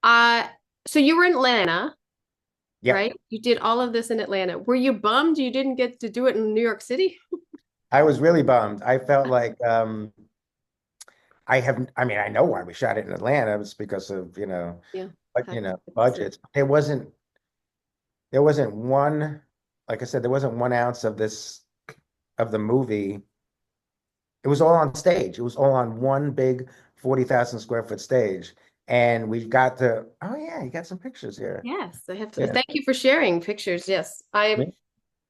Uh, so you were in Atlanta, Yep. right? You did all of this in Atlanta. Were you bummed you didn't get to do it in New York City? I was really bummed. I felt like I mean, I know why we shot it in Atlanta. It's because of, Yeah. but Tax deficit. budgets. There wasn't one, like I said, there wasn't 1 ounce of the movie. It was all on stage. It was all on one big 40,000 square foot stage. And we got to, oh yeah, you got some pictures here. Yes, I have to. Yeah. Thank you for sharing pictures. Yes, I'm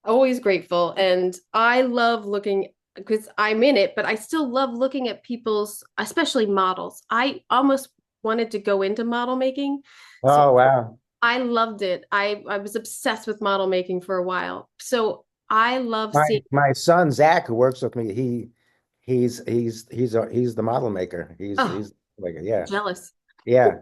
always grateful. And I love looking because I'm in it, but I still love looking at people's, especially models. I almost wanted to go into model making. So Oh wow. I loved it. I was obsessed with model making for a while. So I love My seeing, my son Zach, who works with me, he's the model maker. oh, He's like yeah. jealous. Yeah.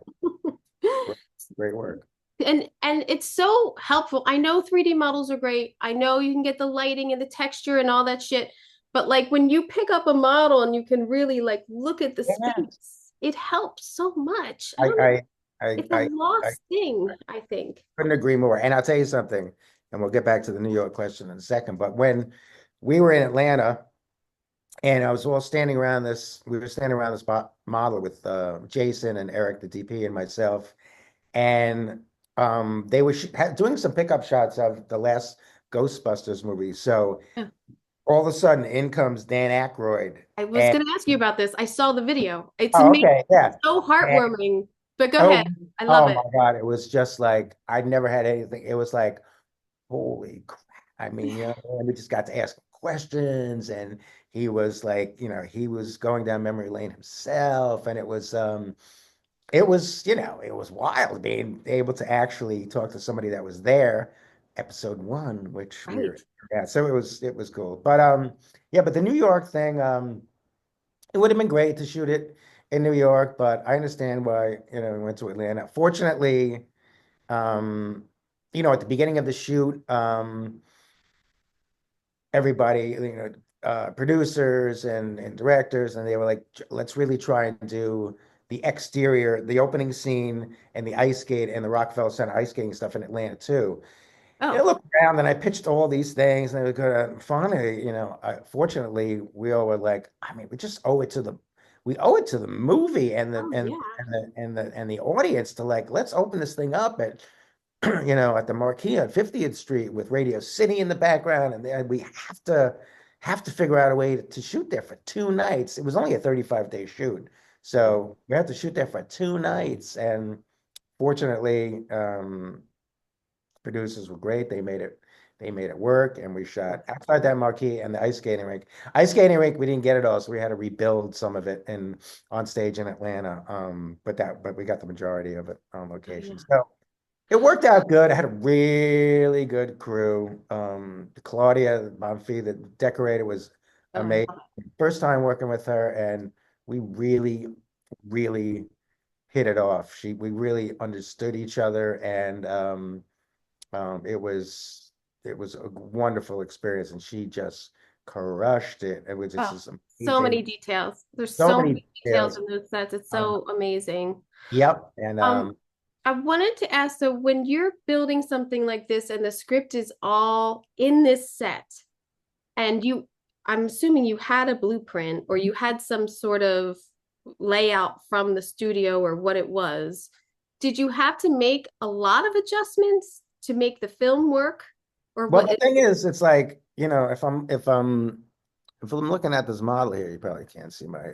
Great work. And it's so helpful. I know 3D models are great. I know you can get the lighting and the texture and all that shit. But like when you pick up a model and you can really like look at the Yeah. space, it helps so much. I I don't know. I I It's a I, I lost thing, I think. couldn't agree more. And I'll tell you something, and we'll get back to the New York question in a second. But when we were in Atlanta and we were standing around this model with Jason and Eric, the DP, and myself, and they were doing some pickup shots of the last Ghostbusters movie. So Yeah. all of a sudden, in comes Dan Aykroyd, I was and going to ask you about this. I saw the video. It's oh, amazing. okay, It's yeah, so and heartwarming. But go oh, ahead. I love oh it. my God, it was just like I'd never had anything. It was like holy crap. I mean, and we just got to ask him questions, and he was like, he was going down memory lane himself, and it was wild being able to actually talk to somebody that was there, episode one, which Right. yeah, so it was cool. But yeah, but the New York thing, it would have been great to shoot it in New York, but I understand why, we went to Atlanta. Fortunately, um, at the beginning of the shoot, everybody, producers and directors, and they were like, let's really try and do the exterior, the opening scene, and the ice skate and the Rockefeller Center ice skating stuff in Atlanta too. And I Oh, looked around and I pitched all these things, and they were good. Finally, fortunately, we all were like, I mean, we owe it to the movie and the oh and yeah. and the and the and the audience to like, let's open this thing up at at the Marquee on 50th Street with Radio City in the background, and then we have to figure out a way to shoot there for 2 nights. It was only a 35-day shoot, so we had to shoot there for 2 nights, and fortunately, producers were great. They made it work, and we shot outside that marquee and the ice skating rink. Ice skating rink, we didn't get it all, so we had to rebuild some of it and on stage in Atlanta. But we got the majority of it on Oh location. yeah. So it worked out good. I had a really good crew. Claudia Bonfi, the decorator, was Oh, I amazing. love First time working with her, and we really, really hit it off. We really understood each other, and it was a wonderful experience, and she just crushed it. It was just Oh, this so many amazing, details. There's so so many many details details. in those sets. It's Um, so amazing. yep, and Um, I wanted to ask, so when you're building something like this and the script is all in this set, and I'm assuming you had a blueprint or you had some sort of layout from the studio or what it was. Did you have to make a lot of adjustments to make the film work? Or well, what? the thing is, it's like, if I'm looking at this model here, you probably can't see my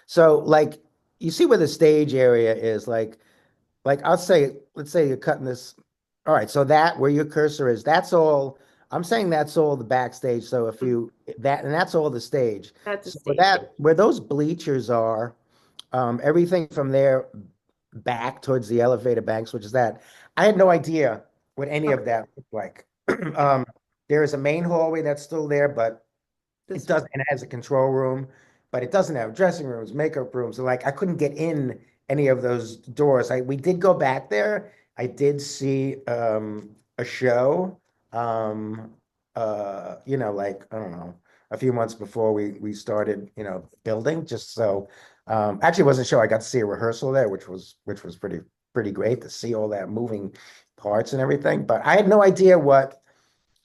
so like you see where the stage area is, like let's say you're cutting this. All right, so that where your cursor is, that's all. I'm saying that's all the backstage. So if you that and that's all the stage. That's a So where stage. those bleachers are, everything from there back towards the elevator banks, which is that. I had no idea what any of Okay. that looked like. Um, there is a main hallway that's still there, but it This one. doesn't, it has a control room, but it doesn't have dressing rooms, makeup rooms. So like I couldn't get in any of those doors. We did go back there. I did see a show, like I don't know, a few months before we started, building, just so actually it wasn't a show. I got to see a rehearsal there, which was pretty pretty great to see all that moving parts and everything. But I had no idea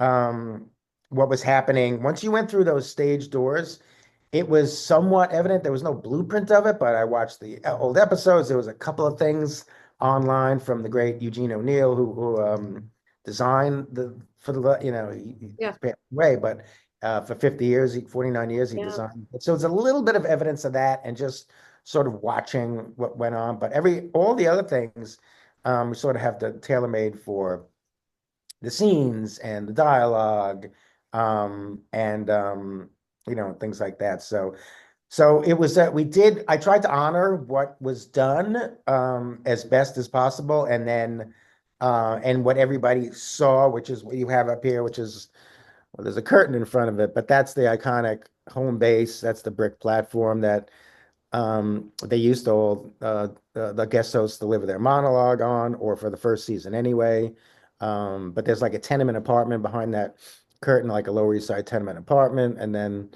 um what was happening. Once you went through those stage doors, it was somewhat evident. There was no blueprint of it, but I watched the old episodes. There was a couple of things online from the great Eugene O'Neill who designed the for the Yeah. he's passed away, but for 50 years, 49 years, he Yeah. designed it. So it's a little bit of evidence of that and just sort of watching what went on. But all the other things we sort of have the tailor-made for the scenes and the dialogue and things like that. So it was that I tried to honor what was done as best as possible, and then and what everybody saw, which is what you have up here, which is, well, there's a curtain in front of it, but that's the iconic home base. That's the brick platform that they used to all the guest hosts deliver their monologue on, or for the first season anyway. But there's like a tenement apartment behind that curtain, like a Lower East Side tenement apartment, and then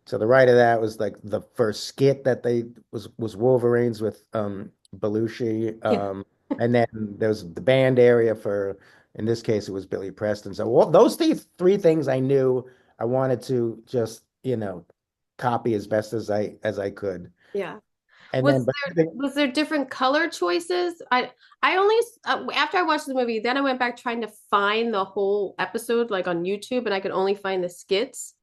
to the right of that was like the first skit that they was Wolverines with Belushi. Yeah. And then there was the band area for, in this case, it was Billy Preston. So all, those three things I knew I wanted to just, copy as best as I could. Yeah. And Was then, but was there different color choices? I only after I watched the movie, then I went back trying to find the whole episode like on YouTube, and I could only find the skits.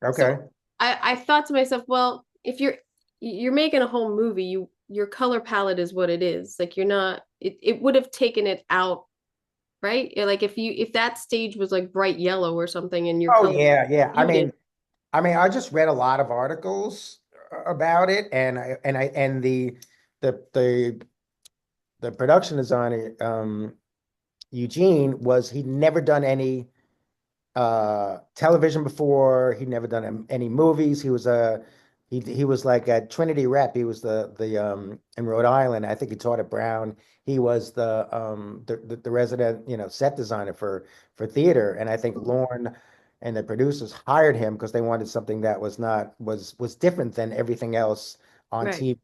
So okay. I thought to myself, well, if you're making a whole movie, your color palette is what it is. Like you're not it would have taken it out, right? Like if that stage was like bright yellow or something and your Oh color yeah, yeah. muted. I just read a lot of articles about it, and the the the production designer, Eugene, he'd never done any television before. He'd never done any movies. He was like at Trinity Rep. He was the in Rhode Island. I think he taught at Brown. He was the resident, set designer for theater. And I think Lorne and the producers hired him because they wanted something that was not was different than everything else on Right. TV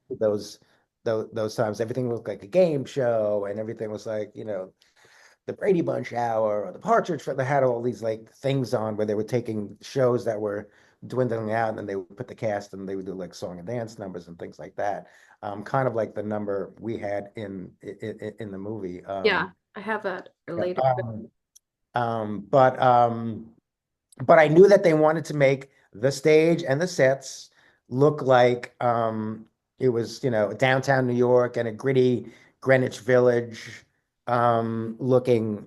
those times. Everything looked like a game show, and everything was like, the Brady Bunch Hour or the Partridge Family. They had all these like things on where they were taking shows that were dwindling out, and then they would put the cast and they would do like song and dance numbers and things like that. Kind of like the number we had in the movie. Yeah, I have that Yeah, later. um, but um, but I knew that they wanted to make the stage and the sets look like it was, downtown New York and a gritty Greenwich Village looking,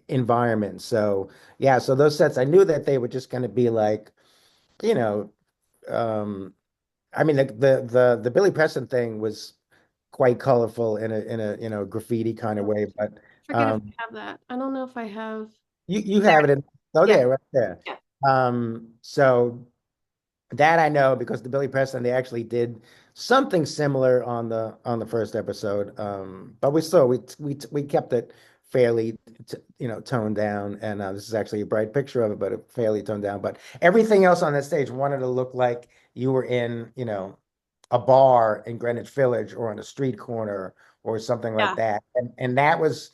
environment. So yeah, so those sets, I knew that they were just going to be like, you know, um, the Billy Preston thing was quite colorful in a graffiti kind of way, but Forget if um, I have that. I don't know if I have. you have it in, oh, Yeah, there, right there. yeah, So that I know because the Billy Preston, they actually did something similar on the first episode. But we kept it fairly toned down, and this is actually a bright picture of it, but it fairly toned down. But everything else on that stage wanted to look like you were in, a bar in Greenwich Village or on a street corner or something like yeah, that. And that was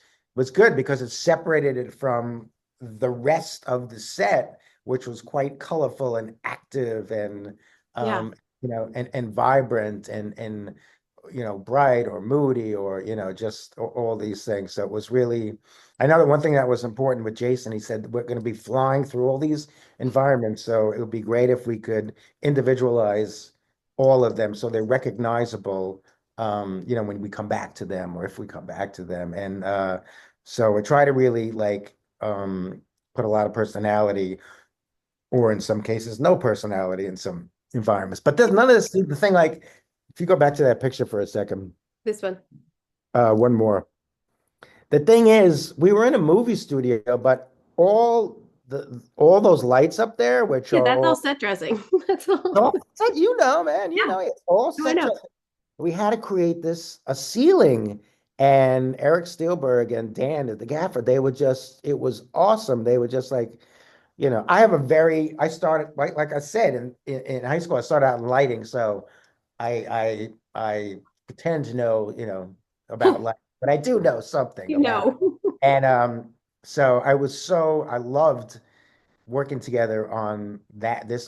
good because it separated it from the rest of the set, which was quite colorful and active and yeah, and vibrant and bright or moody or just all these things. So it was really, I know that one thing that was important with Jason, he said we're going to be flying through all these environments, so it would be great if we could individualize all of them so they're recognizable, when we come back to them or if we come back to them. And so we try to really like put a lot of personality, or in some cases, no personality in some environments. But there's none of this. The thing, like, if you go back to that picture for a second, this one. one more. The thing is, we were in a movie studio, but all those lights up there, which Yeah, are that's all all, set dressing. That's all. man, Yeah, it's all no, I set. know. We had to create a ceiling. And Eric Spielberg and Dan at the gaffer, it was awesome. They were just like, I started, like I said, in high school, I started out in lighting. So I pretend to know, about light. but I do know something You about it. know. And so I loved working together on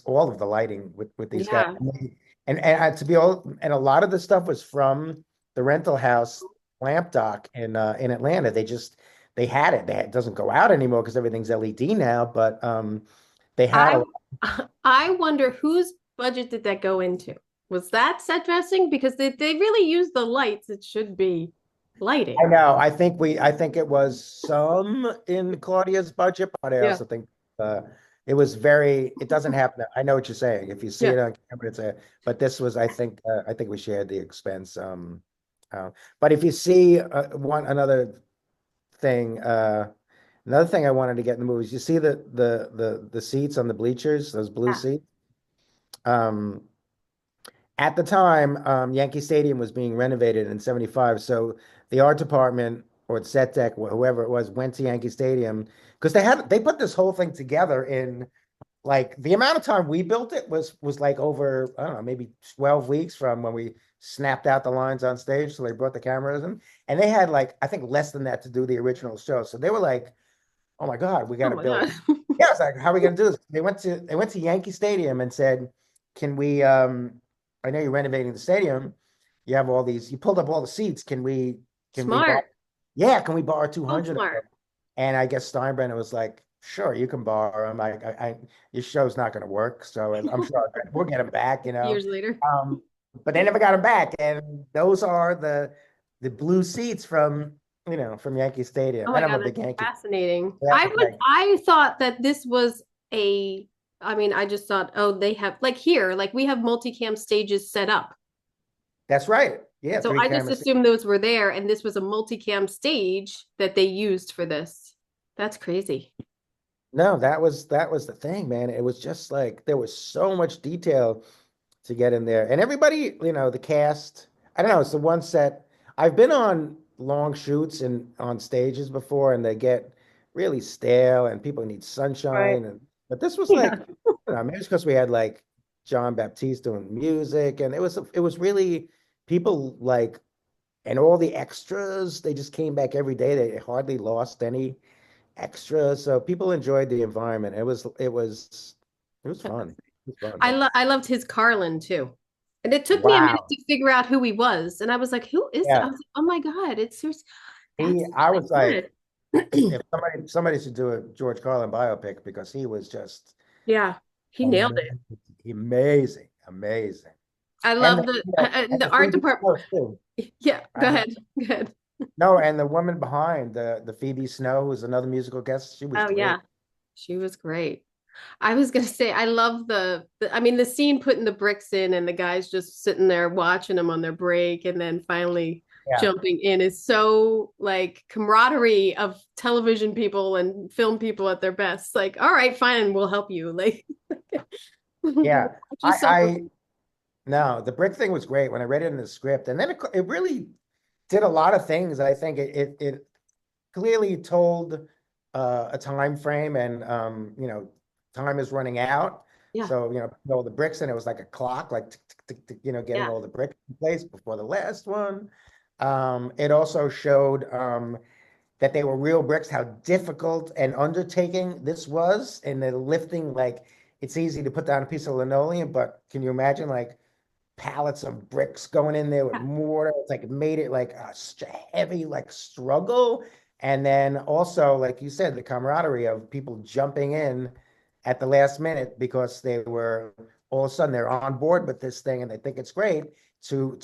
all of the lighting with these guys. Yeah. And to be all, and a lot of the stuff was from the rental house lamp dock in Atlanta. They had it. It doesn't go out anymore because everything's LED now, but they had I a I wonder whose budget did that go into? Was that set dressing? Because they really use the lights. It should be I lighting. know. I think it was some in Claudia's budget, but I Yeah. also think uh, it was very. It doesn't happen. I know what you're saying. If you see Yeah. it on camera, but this was. I think we shared the expense. Uh, but if you see one thing, another thing I wanted to get in the movies. You see the seats on the bleachers, those blue Yeah. seats. Um, at the time, Yankee Stadium was being renovated in '75, so the art department or the set deck, whoever it was, went to Yankee Stadium because they put this whole thing together in like the amount of time we built it was like over, I don't know, maybe 12 weeks from when we snapped out the lines on stage. So they brought the cameras in, and they had like I think less than that to do the original show. So they were like, "Oh my God, we got Oh to my build." God. Yeah, it's like, how are we going to do this? They went to Yankee Stadium and said, "Can we? I know you're renovating the stadium. You have all these. You pulled up all the seats. Can we borrow? Smart. Yeah, can we borrow Oh, 200 of them?" smart. And I guess Steinbrenner was like, "Sure, you can borrow them. Your show's not going to work, so I'm sure we'll get them back. You know." Years later. Um, but they never got them back, and those are the blue seats from Yankee Oh Stadium, my and I'm God, a big that's Yankee. fascinating. That was like I thought that this was a, I mean, I just thought, oh, they have, like here, like we have multicam stages set up. that's right. Yeah, So three I just cameras. assumed those were there and this was a multicam stage that they used for this. That's crazy. No, that was the thing, man. It was just like there was so much detail to get in there. And everybody, the cast, I don't know, it's the one set. I've been on long shoots and on stages before, and they get really stale and people need Right. sunshine. But this was like, Yeah. maybe it's because we had like John Baptiste doing music, and it was really people like, and all the extras, they just came back every day. They hardly lost any extra. So people enjoyed the environment. It was fun. It was fun. I loved his Carlin too. And it took me a minute Wow. to figure out who he was. And I was like, who is that? I Yeah. was like, oh my God, it's serious. That's I was like, good. if somebody should do a George Carlin biopic because he was just Yeah, he nailed it. amazing, amazing, amazing. I And love and the the art Phoebe department. Snow too. Yeah, go I mean, ahead. Go ahead. no, and the woman behind the Phoebe Snow who's another musical guest. She was Oh yeah, great. she was great. I was gonna say I love I mean the scene putting the bricks in and the guys just sitting there watching them on their break and then finally Yeah. jumping in is so like camaraderie of television people and film people at their best. Like, all right, fine, we'll help you. Like, Yeah. just so I no, the brick thing was great when I read it in the script, and then it really did a lot of things. I think it clearly told a time frame, and time is running out. yeah, So all the bricks, and it was like a clock, like tick, tick, tick, tick, getting yeah, all the bricks in place before the last one. It also showed that they were real bricks, how difficult an undertaking this was, and the lifting, like it's easy to put down a piece of linoleum, but can you imagine like pallets of bricks going in there with yeah, mortar? It's like it made it like a heavy like struggle. And then also, like you said, the camaraderie of people jumping in at the last minute because they were all of a sudden they're on board with this thing and they think it's great to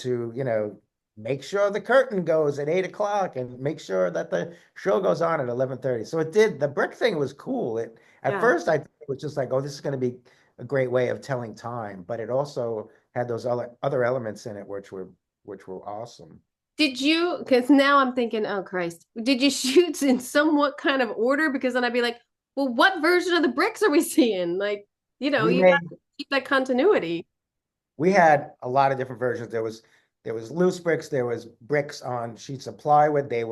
make sure the curtain goes at 8 o'clock and make sure that the show goes on at 11:30. So it did. The brick thing was cool. It at yeah. first I thought it was just like, oh, this is going to be a great way of telling time, but it also had those other elements in it which were awesome. Did you, because now I'm thinking, oh Christ, did you shoot in somewhat kind of order? Because then I'd be like, well, what version of the bricks are we seeing? Like, We you got made to keep that continuity. we had a lot of different versions. There was loose bricks, there was bricks on sheets of plywood. They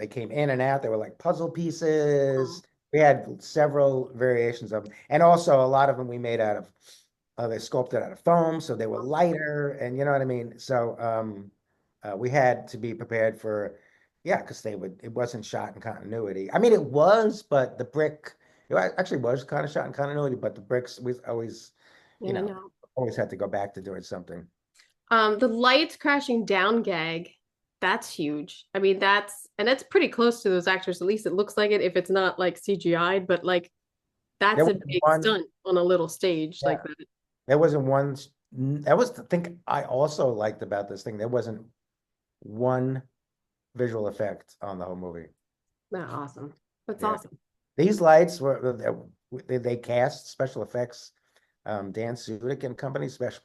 came in and out. They were like puzzle Oh, pieces. We had several variations of them. And also a lot of them we made out of they sculpted out of foam, so they were lighter, and you know what I mean? So We had to be prepared for, yeah, because it wasn't shot in continuity. I mean, it was, but actually was kind of shot in continuity, but the bricks, we always, Yeah, you I know, know. always had to go back to doing something. The lights crashing down gag, that's huge. I mean, that's pretty close to those actors. At least it looks like it if it's not like CGI'd, but like There that's a was big one, stunt on a little stage yeah, like that. there wasn't one, that was the thing I also liked about this thing. There wasn't one visual effect on the whole movie. That's awesome. That's Yeah. awesome. These lights they cast special effects. Dan Sudik and company special.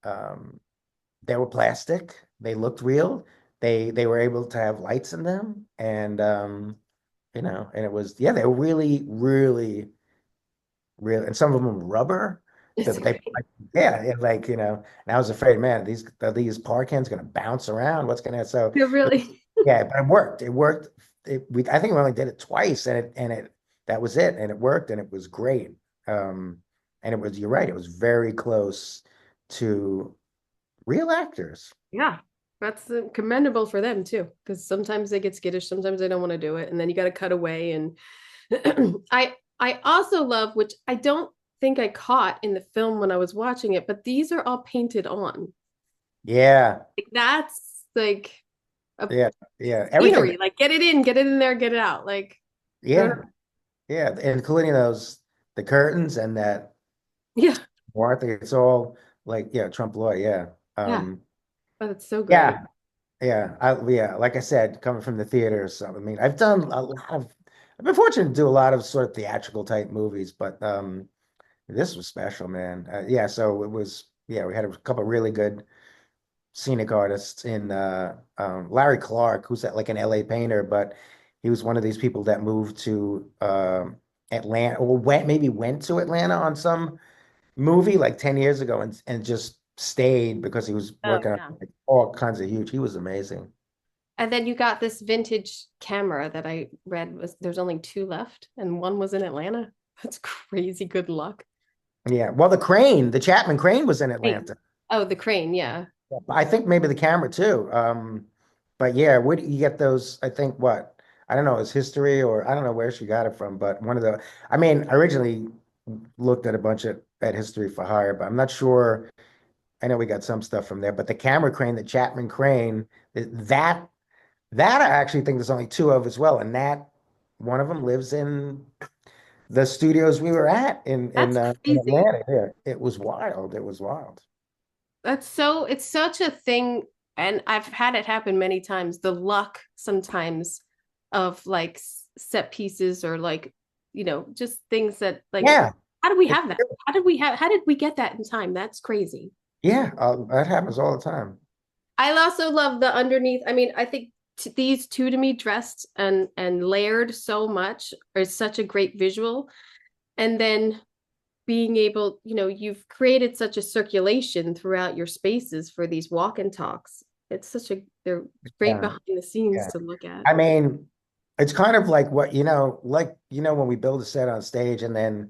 Um, they were plastic. They looked real. They were able to have lights in them, and and it was yeah, they were really, really real. And some of them were rubber. It's They great. yeah, and like and I was afraid, man, these par cans gonna bounce around. What's gonna so It really. yeah, but it worked. It worked. I think we only did it twice, and it that was it, and it worked, and it was great. Um, and it was you're right. It was very close to real actors. Yeah. That's commendable for them too, because sometimes they get skittish, sometimes they don't want to do it, and then you got to cut away. And I also love, which I don't think I caught in the film when I was watching it, but these are all painted on. Yeah, Like that's like a yeah, yeah. Everything. scenery. Like get it in there, get it out. Like I don't Yeah, know. yeah, including the curtains and that Yeah, warmth. It's all like yeah, Trump law. Yeah, yeah, but it's so great. yeah. Yeah, like I said, coming from the theater, so I mean, I've been fortunate to do a lot of sort of theatrical type movies, but this was special, man. Yeah, so yeah, we had a couple of really good scenic artists in Larry Clark, who's like an LA painter, but he was one of these people that moved to Atlanta, or went to Atlanta on some movie like 10 years ago and just stayed because he was Oh working on yeah. like, all kinds of huge. He was amazing. And then you got this vintage camera that I read was there's only two left, and one was in Atlanta. That's crazy good luck. Yeah. Well, the Chapman crane was in Crane. Atlanta. Oh, the crane, yeah. I think maybe the camera too. But yeah, where do you get those? I think what? I don't know, his history or I don't know where she got it from, but I mean, I originally looked at a bunch of at history for hire, but I'm not sure. I know we got some stuff from there, but the camera crane, the Chapman crane, that that I actually think there's only two of as well, and that one of them lives in the studios we were at That's in crazy. Atlanta. Yeah, it was wild. It was wild. It's such a thing, and I've had it happen many times. The luck sometimes of like set pieces or like, just things that like, Yeah, how did we it's have that? true. How did we get that in time? That's crazy. Yeah, that happens all the time. I also love the underneath. I mean, I think these two to me dressed and layered so much are such a great visual. And then being able, you've created such a circulation throughout your spaces for these walk and talks. They're great Yeah, behind the scenes yeah. to look at. I mean, it's kind of like what when we build a set on stage and then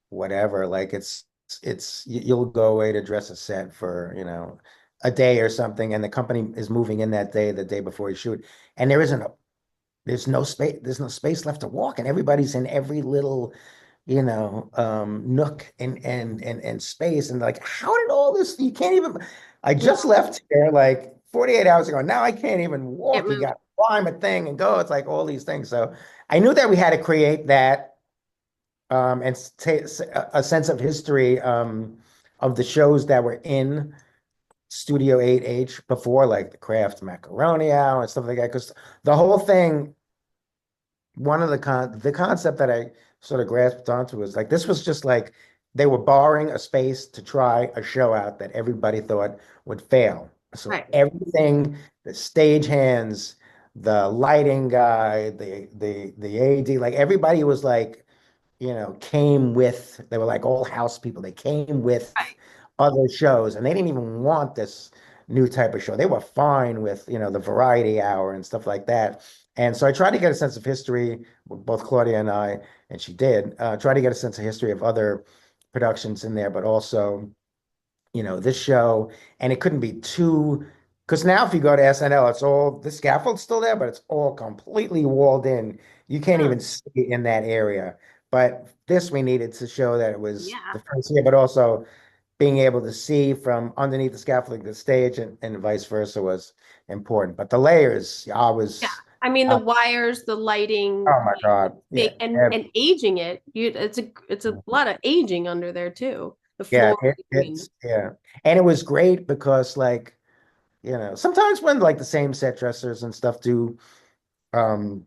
whatever, like you'll go away to dress a set for, a day or something, and the company is moving in that day, the day before you shoot, and there's no space left to walk, and everybody's in every little, nook and space, and like, how did all this, you can't even, I Yeah, just left here like 48 hours ago. Now I can't even can't walk. You move. got to climb a thing and go. It's like all these things. So I knew that we had to create that and a sense of history of the shows that were in Studio 8H before, like the Kraft Macaroni Hour and stuff like that. Because the whole thing, one of the concept that I sort of grasped onto was like this was just like they were borrowing a space to try a show out that everybody thought would fail. So Right. everything, the stage hands, the lighting guy, the AD, like everybody was like came with, they were like all house people. They came with Right. other shows and they didn't even want this new type of show. They were fine with, the variety hour and stuff like that. And so I tried to get a sense of history, both Claudia and I, and she did, try to get a sense of history of other productions in there, but also, this show. And it couldn't be too Because now if you go to SNL, it's all the scaffold's still there, but it's all completely walled in. You can't Huh. even see in that area. But this we needed to show that it was Yeah. the first year, but also being able to see from underneath the scaffolding the stage and vice versa was important. But the layers, I Yeah. was, I mean, the uh, wires, the lighting, oh my God, yeah, they and aging it. It's a lot of aging under there too. The yeah, flooring and yeah, and it was great because like sometimes when like the same set dressers and stuff do um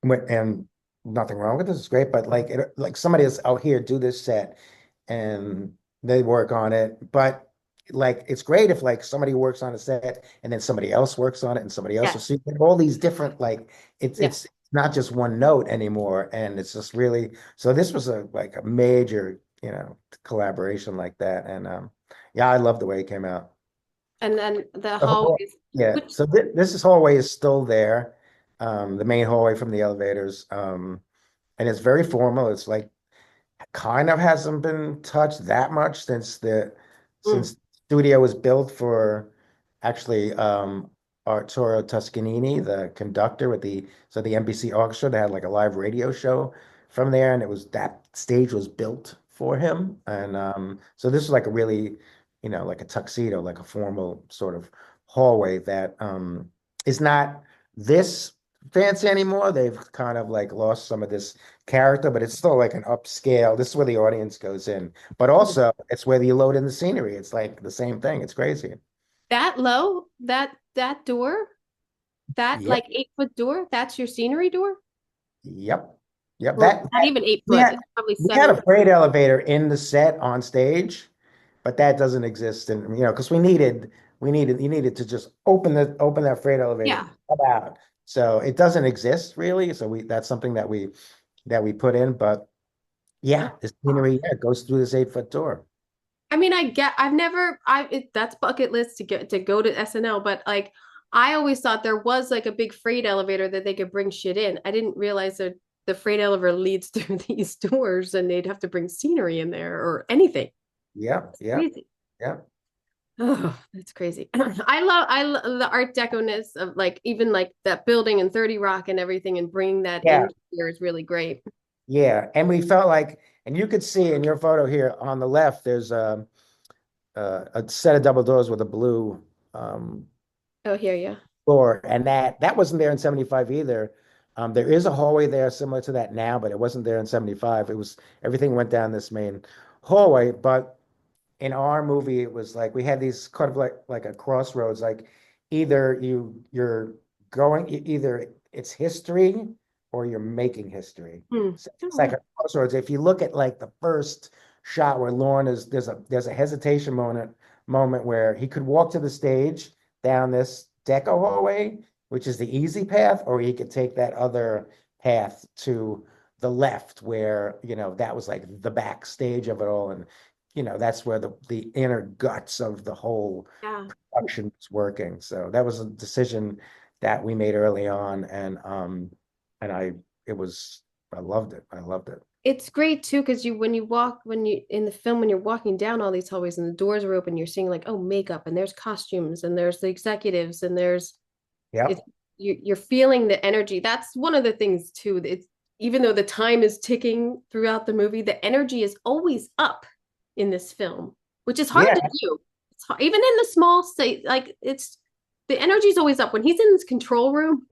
and nothing wrong with this, it's great, but like somebody is out here do this set and they work on it. But like it's great if like somebody works on a set and then somebody else works on it and somebody else will yes, see all these different like it's yeah. it's not just one note anymore. And it's just really so this was a like a major, collaboration like that. And yeah, I love the way it came out. And then the The whole, hallways, yeah. which So this hallway is still there. The main hallway from the elevators. And it's very formal. It's like kind of hasn't been touched that much mm, since the studio was built for actually Arturo Toscanini, the conductor with the NBC Orchestra. They had like a live radio show from there, and it was that stage was built for him. And so this is like a really, like a tuxedo, like a formal sort of hallway that is not this fancy anymore. They've kind of like lost some of this character, but it's still like an upscale. This is where the audience goes in, but mm. also it's where you load in the scenery. It's like the same thing. It's crazy. That low, that door, that Yep. like 8 foot door, that's your scenery door? Yep. Yep. Or not even eight We foot. had It's probably we had 7. a freight elevator in the set on stage, but that doesn't exist. And because you needed to just open that freight elevator Yeah. and come out. So it doesn't exist really. So that's something that we put in. But Oh, yeah, the scenery, gosh. yeah, goes through this 8 foot door. I mean, I've never, that's bucket list to go to SNL, but like, I always thought there was like a big freight elevator that they could bring shit in. I didn't realize that the freight elevator leads through these doors and they'd have to bring scenery in there or anything. Yeah, It's yeah, crazy. yeah. Oh, that's crazy. I love the art deco-ness of like even like that building in 30 Rock and everything and bringing that Yeah, in here is really great. yeah. And we felt like, and you could see in your photo here on the left, there's a set of double doors with a blue um, Oh, here, yeah. floor, and that wasn't there in 75 either. There is a hallway there similar to that now, but it wasn't there in 75. It was everything went down this main hallway, but in our movie, it was like we had these kind of like a crossroads. Like either you're going either it's history or you're making history. Hmm. So Oh, it's like wow. a crossroads. If you look at like the first shot where Lauren is there's a hesitation moment where he could walk to the stage down this deco hallway, which is the easy path, or he could take that other path to the left where that was like the backstage of it all. And that's where the inner guts of the whole Yeah. production was working. So that was a decision that we made early on, and it was I loved it. I loved it. It's great too because when you in the film when you're walking down all these hallways and the doors are open, you're seeing like, oh, makeup and there's costumes and there's the executives and there's it's Yep. you're feeling the energy. That's one of the things too. It's even though the time is ticking throughout the movie, the energy is always up in this film, which is hard Yeah. to do. Even in the small state, like it's the energy is always up when he's in this control room.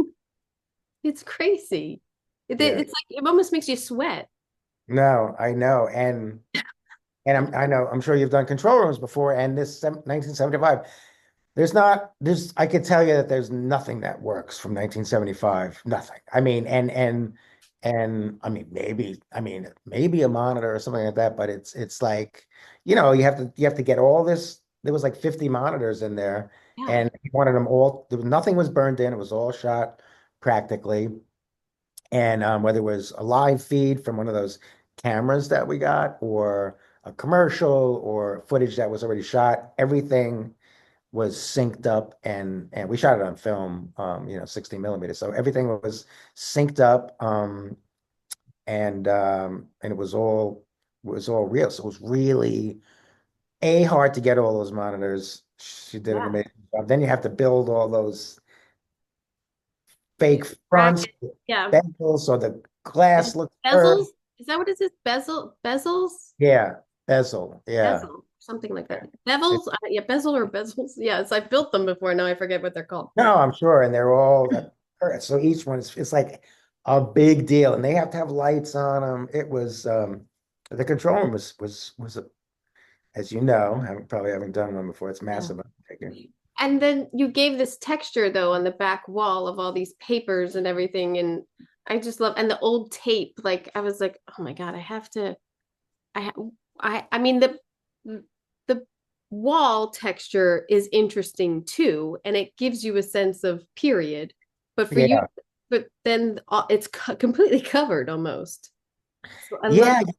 It's crazy. Yeah. It's like it almost makes you sweat. No, I know. And I know I'm sure you've done control rooms before, and this 1975. I could tell you that there's nothing that works from 1975. Nothing. I mean, and maybe a monitor or something like that, but it's like, you have to get all this. There was like 50 monitors in there, Yeah. and he wanted them all. Nothing was burned in. It was all shot practically. And whether it was a live feed from one of those cameras that we got, or a commercial, or footage that was already shot, everything was synced up, and we shot it on film, 60 millimeters. So everything was synced up, and it was all real. So it was really hard to get all those monitors she did an Yeah. amazing job. Then you have to build all those fake fronts, Bracket. Yeah. bezels, so the glass And looks bezels. curved. Is that what it is? Bezels? Yeah, bezel. Yeah. Bezel. Something like Yeah. that. Bevels? Yeah, bezel or bezels. Yes, I've built them before. Now I forget what they're called. No, I'm sure, and they're all so each one is it's like a big deal, and they have to have lights on them. It was the control room was a, as you know, probably haven't done one before. It's Yeah. massive undertaking. And then you gave this texture though on the back wall of all these papers and everything. And I just love, and the old tape. Like I was like, oh my God, I have to, I, I mean, the wall texture is interesting too. And it gives you a sense of period. But for you, Yeah, but then it's completely covered almost. So I love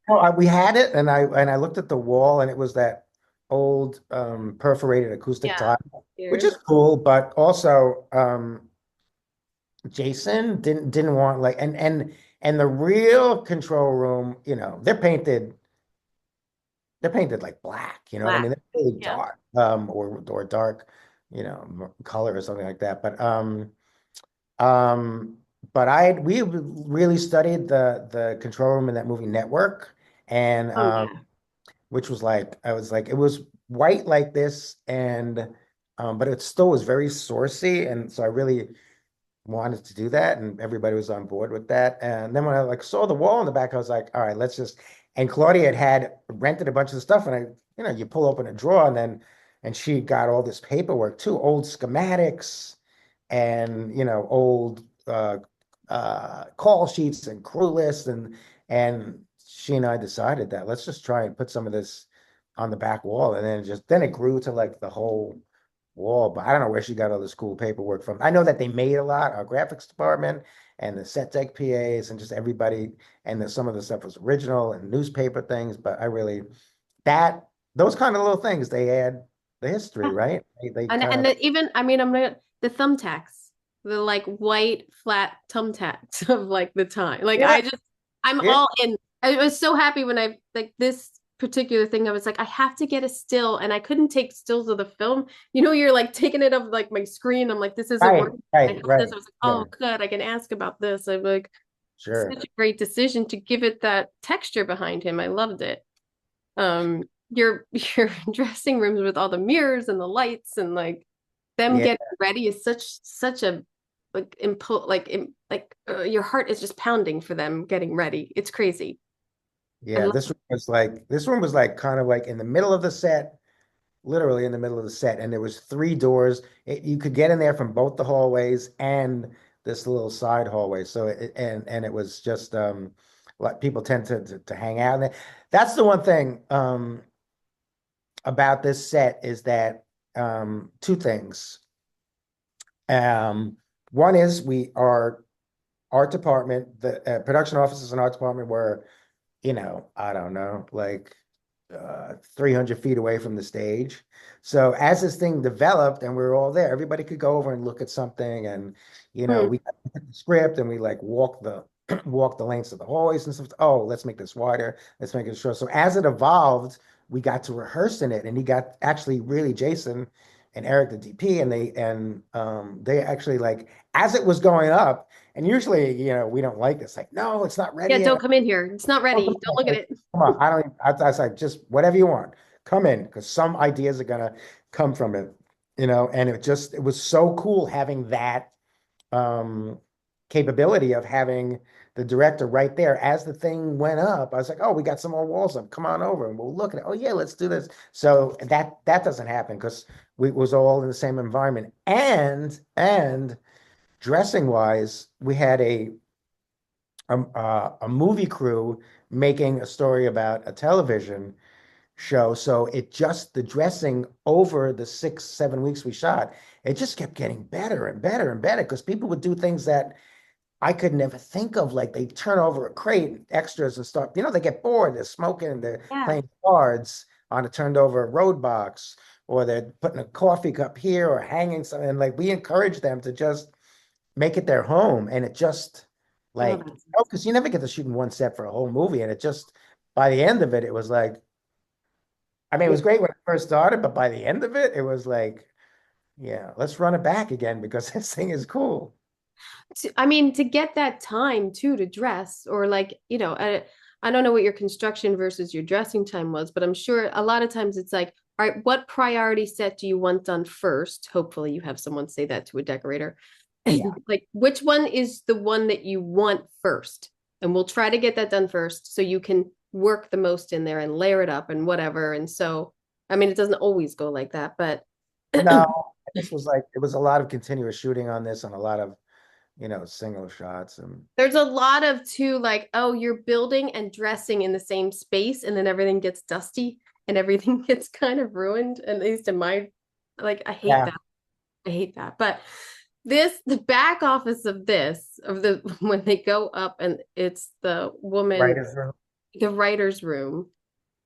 yeah. We had it, and I looked at the wall, and it was that old perforated acoustic yeah. tile, which Here. is cool, but also Jason didn't want like and the real control room, they're painted like black, you know what I Black. mean? They're really Yeah. dark, or dark, color or something like that. Um, we really studied the control room in that movie Network, and Oh yeah. which was like I was like it was white like this, and but it still was very sourcey, and so I really wanted to do that, and everybody was on board with that. And then when I like saw the wall in the back, I was like, all right, let's just. And Claudia had rented a bunch of stuff, and you pull open a drawer, and she got all this paperwork too, old schematics, and old call sheets and crew lists, and she and I decided that let's just try and put some of this on the back wall, and then it grew to like the whole wall. But I don't know where she got all this cool paperwork from. I know that they made a lot, our graphics department and the set deck PAs and just everybody, and some of the stuff was original and newspaper things. But I really that those kind of little things they add the history, right? They kind And of even I mean I'm not the thumbtacks, the like white flat thumbtacks of like the time. Like yeah, I'm yeah, all in. I was so happy when I like this particular thing. I was like, I have to get a still, and I couldn't take stills of the film. You're like taking it off like my screen. I'm like, this isn't right, working. I right, have this. right. I was like, Yeah, oh, good. I can ask about this. I'm like, sure. such a great decision to give it that texture behind him. I loved it. Your dressing rooms with all the mirrors and the lights and like them Yeah, getting ready is such a like your heart is just pounding for them getting ready. It's crazy. I yeah. love This room was like kind of like in the middle of the set, literally in the middle of the set, and there was three doors. You could get in there from both the hallways and this little side hallway. So it was just like people tend to hang out in there. That's the one thing about this set is that two things. Um, One is we are art department, the production offices and art department were, I don't know, like 300 feet away from the stage. So as this thing developed and we were all there, everybody could go over and look at something, and Mm. we got the script and we like walk the walk the lengths of the hallways and stuff. Oh, let's make this wider, let's make it short. So as it evolved, we got to rehearse in it, and he got actually really Jason and Eric the DP, and they actually like as it was going up, and usually we don't like this, like no, it's not ready Yeah, yet. don't come in here. It's not Oh, come ready. Don't on, look at like, it. come on. I don't even, I was like, just whatever you want. Come in, because some ideas are gonna come from it, and it was so cool having that um capability of having the director right there as the thing went up. I was like, oh, we got some more walls up. Come on over and we'll look at it. Oh yeah, let's do this. So that doesn't happen because we was all in the same environment. And dressing wise, we had a movie crew making a story about a television show. So the dressing over the 6, 7 weeks we shot, it just kept getting better and better and better because people would do things that I could never think of. Like they turn over a crate, extras and stuff. They get bored, they're smoking, and they're Yeah. playing cards on a turned over road box, or they're putting a coffee cup here or hanging something. And like we encourage them to just make it their home. And it just Oh, like, because you never get to shoot in one set for a whole movie. And it just, by the end of it, it was like, I mean, it yeah. was great when first started, but by the end of it, it was like, yeah, let's run it back again because this thing is cool. I mean, to get that time too to dress, or like, I don't know what your construction versus your dressing time was, but I'm sure a lot of times it's like, all right, what priority set do you want done first? Hopefully, you have someone say that to a decorator. Yeah. Like, which one is the one that you want first? And we'll try to get that done first so you can work the most in there and layer it up and whatever. And so, I mean, it doesn't always go like that, but No, this was like, it was a lot of continuous shooting on this and a lot of, single shots and there's a lot of too, like, oh, you're building and dressing in the same space, and then everything gets dusty and everything gets kind of ruined. At least in my, like, I hate yeah, that. I hate that. But the back office of this, of the when they go up and it's the woman, writer's room. the writer's room.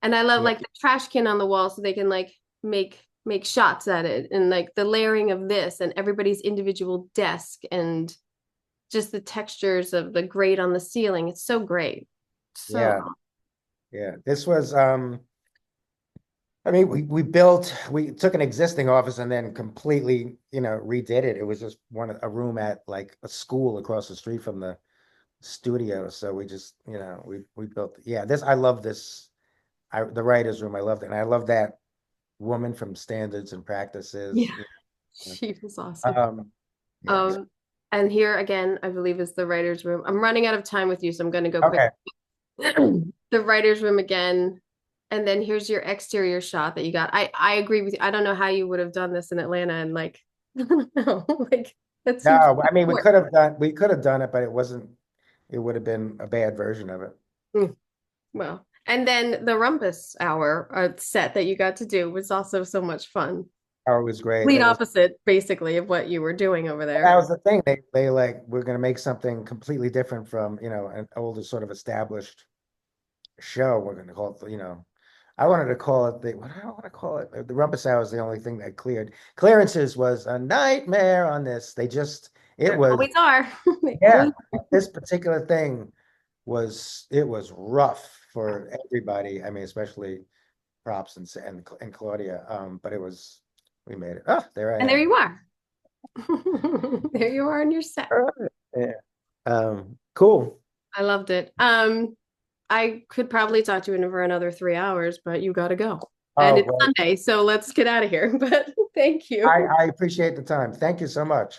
And I love Yeah, like the trash can on the wall so they can like make shots at it, and like the layering of this and everybody's individual desk and just the textures of the grate on the ceiling. It's so great. So yeah, yeah. This was I mean, we took an existing office and then completely, redid it. It was just a room at like a school across the street from the studio. So we just, we built, yeah, I love this. The writer's room, I loved it. And I love that woman from Standards and Practices. yeah, Yeah. she was awesome. Um, yeah. Um, and here again, I believe is the writer's room. I'm running out of time with you, so I'm going to go quick. Okay. The writer's room again, and then here's your exterior shot that you got. I agree with you. I don't know how you would have done this in Atlanta, and like, I don't know, like that seems No, I mean, short. we could have done it, but it would have been a bad version of it. Mm, well, and then the Rumpus Hour set that you got to do was also so much fun. Oh, it was great. Complete opposite, basically, of what you were doing over That there. was the thing. They like, we're going to make something completely different from, an older sort of established show. We're going to call it, I wanted to call it what do I want to call it? The Rumpus Hour is the only thing that cleared. Clearances was a nightmare on this. It They was, always are. They yeah, always. this particular thing it was rough for everybody. I mean, especially props and Claudia. But we made it. Oh, there I And there am. you are. There you are on your set. All right. Yeah. Cool. I loved it. I could probably talk to you for another 3 hours, but you gotta go. And Oh, it's well, Sunday, so let's get out of here. But thank you. I appreciate the time. Thank you so much.